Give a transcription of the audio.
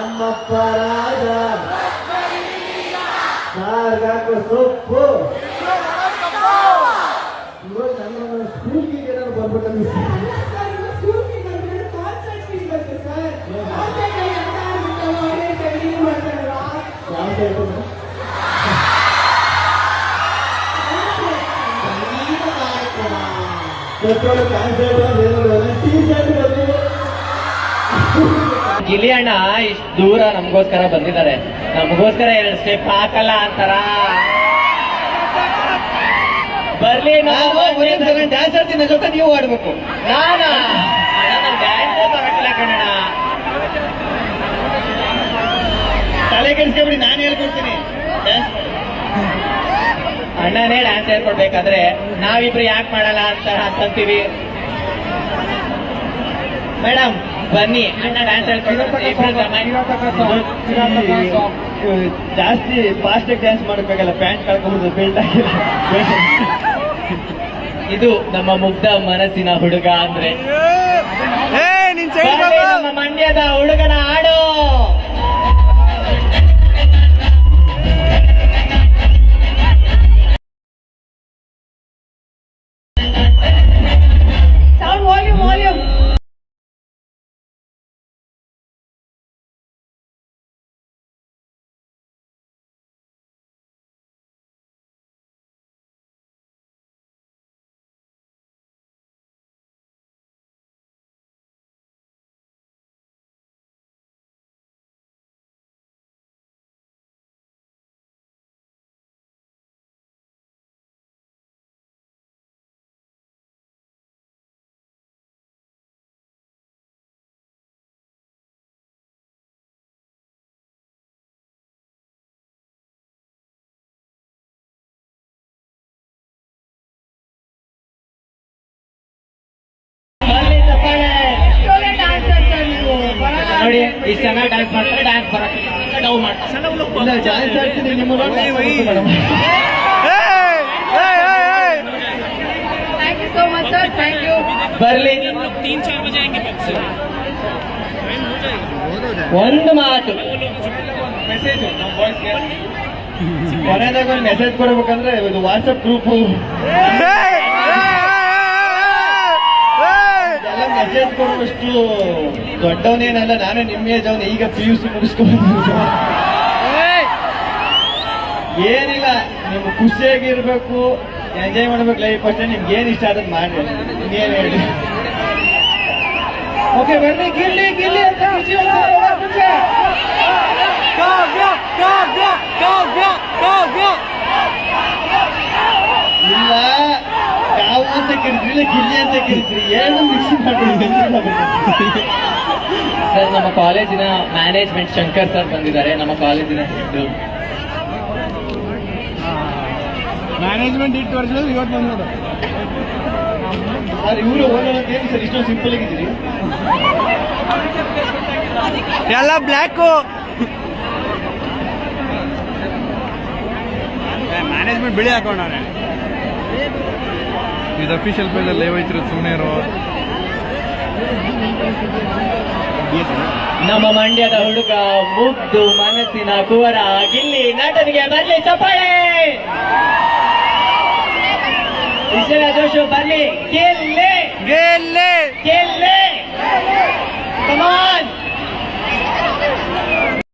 ನಮ್ಮಪ್ಪ ರಾಜ ಸಾರ್ಗಾಕೋ ಸೊಪ್ಪು ಇವತ್ತು ನನ್ನ ಸ್ಕೂಲ್ಗೆ ಏನಾದ್ರು ಬರ್ಬೇಕಂದ್ರೆ ಗಿಲಿ ಅಣ್ಣ ಇಷ್ಟು ದೂರ ನಮಗೋಸ್ಕರ ಬಂದಿದ್ದಾರೆ, ನಮಗೋಸ್ಕರ 2 ಸ್ಟೆಪ್ ಹಾಕಲ್ಲ ಅಂತಾರ. ಬರ್ಲಿ, ಡ್ಯಾನ್ಸ್ ಆಡ್ತೀನಿ ಜೊತೆ ನೀವು ಆಡ್ಬೇಕು. ನಾನು ಡ್ಯಾನ್ಸ್ ಬರಕ್ಕಿಲ್ಲ ಕಣಣ್ಣ. ತಲೆ ಕೆಡಿಸ್ಕೊಬಿಡಿ, ನಾನು ಹೇಳ್ಕೊಡ್ತೀನಿ ಡ್ಯಾನ್ಸ್. ಅಣ್ಣನೇ ಡ್ಯಾನ್ಸ್ ಹೇಳ್ಕೊಡ್ಬೇಕಾದ್ರೆ ನಾವಿಬ್ರು ಯಾಕೆ ಮಾಡಲ್ಲ ಅಂತೀವಿ. ಮೇಡಮ್ ಬನ್ನಿ, ಅಣ್ಣ ಡ್ಯಾನ್ಸ್ ಹೇಳ್ಕೊಡ್ತಾರೆ. ಜಾಸ್ತಿ ಫಾಸ್ಟ್ ಡ್ಯಾನ್ಸ್ ಮಾಡಬೇಕಲ್ಲ, ಪ್ಯಾಂಟ್ ಕಳ್ಕೊಂಡ್ಬಿಟ್ಟು ಬೆಲ್ಟ್ ಆಗಿಲ್ಲ. ಇದು ನಮ್ಮ ಮುಗ್ಧ ಮನಸ್ಸಿನ ಹುಡುಗ ಅಂದ್ರೆ ನಮ್ಮ ಮಂಡ್ಯದ ಹುಡುಗನ ಹಾಡು. ನೋಡಿ ಇಷ್ಟು ಚೆನ್ನಾಗಿ ಡ್ಯಾನ್ಸ್ ಮಾಡ್ತಾರೆ, ಡ್ಯಾನ್ಸ್ ಬರಕ್ಕೆ ಡೌ ಮಾಡ್ತಾರೆ. ಡ್ಯಾನ್ಸ್ ಆಡ್ತೀನಿ ನಿಮ್ಮ ಬರ್ಲಿ. ಒಂದು ಮಾತು ಮೆಸೇಜ್ ನಮ್ಮ ಬಾಯ್ಸ್ಗೆ ಕೊನೆದಾಗ ಒಂದು ಮೆಸೇಜ್ ಕೊಡ್ಬೇಕಂದ್ರೆ ಇದು ವಾಟ್ಸಪ್ ಗ್ರೂಪ್ ಎಲ್ಲ ಮೆಸೇಜ್ ಕೊಡುವಷ್ಟು ದೊಡ್ಡವನೇನಲ್ಲ, ನಾನೇ ನಿಮ್ಮ ಏಜ್ ಅವನು. ಈಗ PUC ಮುಗಿಸ್ಕೊಂಡು ಏನಿಲ್ಲ, ನಿಮ್ಗೆ ಖುಷಿಯಾಗಿರ್ಬೇಕು, ಎಂಜಾಯ್ ಮಾಡ್ಬೇಕು ಲೈಫ್ ಅಷ್ಟೇ. ನಿಮ್ಗೆ ಏನು ಇಷ್ಟ ಆದದ್ದು ಮಾಡಿ, ಇನ್ನೇನು ಹೇಳಿ. ಓಕೆ ಬನ್ನಿ, ಗಿಲ್ಲಿ ಗಿಲ್ಲಿ ಅಂತ ಇಲ್ಲ, ಕಾವು ಅಂತ ಕರಿದ್ರಿ, ಗಿಲ್ಲಿ ಅಂತ ಕರಿದ್ರಿ, ಏನು ಮಿಕ್ಸ್ ಮಾಡಿ. ಸರ್ ನಮ್ಮ ಕಾಲೇಜಿನ ಮ್ಯಾನೇಜ್ಮೆಂಟ್ ಶಂಕರ್ ಸರ್ ಬಂದಿದ್ದಾರೆ, ನಮ್ಮ ಕಾಲೇಜಿನ ಮ್ಯಾನೇಜ್ಮೆಂಟ್ 8 ವರ್ಷದಲ್ಲಿ ಇವತ್ತು ಬಂದ್ಬಿಡು ಸರ್. ಇವರು ಓದೋದೇನು ಸರ್ ಇಷ್ಟೊಂದು ಸಿಂಪಲ್ ಆಗಿದ್ದೀರಿ? ಎಲ್ಲ ಬ್ಲ್ಯಾಕು ಮ್ಯಾನೇಜ್ಮೆಂಟ್ ಬಿಳಿ ಹಾಕೊಂಡವನೆ. ಇದು ಅಫಿಷಿಯಲ್ ಪೇಜಲ್ಲಿ ಲೈವ್ ಐತಿರೋದು, ಸುಮ್ಮನೆ ಇರೋ. ನಮ್ಮ ಮಂಡ್ಯದ ಹುಡುಗ, ಮುಗ್ಧು ಮನಸ್ಸಿನ ಕುವರ ಗಿಲ್ಲಿ ನಟನಿಗೆ ಬರ್ಲಿ ಚಪ್ಪಾಳೆ. ಇಷ್ಟರ ಜೋಶು ಬರ್ಲಿ. ಗೆಲ್ಲೆ ಗೆಲ್ಲೆ ಗೆಲ್ಲೆ. ಕಮಾನ್.